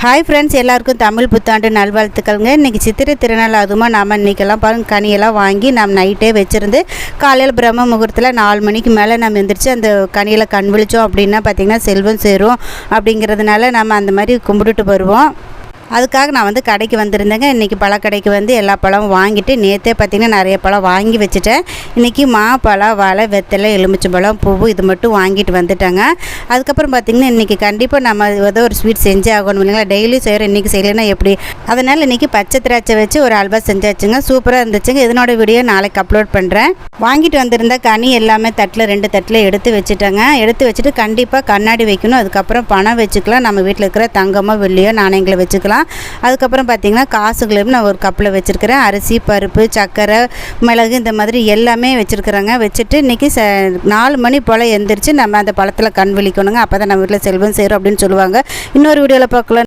Hi friends, எல்லாருக்கும் தமிழ் புத்தாண்டு நல்வாழ்த்துக்கள்ங்க. இன்றைக்கி சித்திரை திருநாள். அதுவும் நாம் இன்றைக்கெல்லாம் பாருங்கள், கனியெல்லாம் வாங்கி நம்ம நைட்டே வச்சுருந்து காலையில் பிரம்ம முகூர்த்தத்தில் 4 மணிக்கு மேலே நம்ம எந்திரிச்சு அந்த கனியில் கண் விழித்தோம் அப்படின்னா பார்த்திங்கன்னா செல்வம் சேரும் அப்படிங்கிறதுனால நம்ம அந்த மாதிரி கும்பிட்டுட்டு வருவோம். அதுக்காக நான் கடைக்கு வந்திருந்தேங்க. இன்றைக்கி பழக்கடைக்கு எல்லா பழமும் வாங்கிட்டு நேற்றே பார்த்திங்கன்னா நிறைய பழம் வாங்கி வச்சுட்டேன். இன்றைக்கி மாப்பழம், வாழை, வெத்தலை, எலுமிச்சம்பழம், பூவு இது மட்டும் வாங்கிட்டு வந்துட்டேங்க. அதுக்கப்புறம் பார்த்திங்கன்னா இன்றைக்கி கண்டிப்பாக நம்ம ஏதோ ஒரு ஸ்வீட் செஞ்சே ஆகணும் இல்லைங்களா. டெய்லி செய்கிறோம், இன்றைக்கி செய்யலைன்னா எப்படி? அதனால் இன்றைக்கி பச்சை திராட்சை வச்சு ஒரு அல்வா செஞ்சாச்சுங்க. சூப்பராக இருந்துச்சுங்க. இதனோட வீடியோ நாளைக்கு அப்லோட் பண்ணுறேன். வாங்கிட்டு வந்திருந்த கனி எல்லாமே ரெண்டு தட்டில் எடுத்து வச்சுட்டேங்க. எடுத்து வச்சுட்டு கண்டிப்பாக கண்ணாடி வைக்கணும். அதுக்கப்புறம் பணம் வச்சுக்கலாம். நம்ம வீட்டில் இருக்கிற தங்கமோ வெள்ளியோ நாணயங்களை வச்சுக்கலாம். அதுக்கப்புறம் பார்த்திங்கன்னா காசுகளையும் நான் ஒரு கப்பில் வச்சுருக்கிறேன். அரிசி, பருப்பு, சர்க்கரை, மிளகு இந்த மாதிரி எல்லாமே வச்சுருக்குறேங்க. வச்சுட்டு இன்றைக்கி 4 மணி போல் எந்திரிச்சு நம்ம அந்த பழத்தில் கண் விழிக்கணுங்க. அப்போ தான் நம்ம வீட்டில் செல்வம் சேரும் அப்படின்னு சொல்லுவாங்க. இன்னொரு வீடியோவில் பார்க்கலாம்.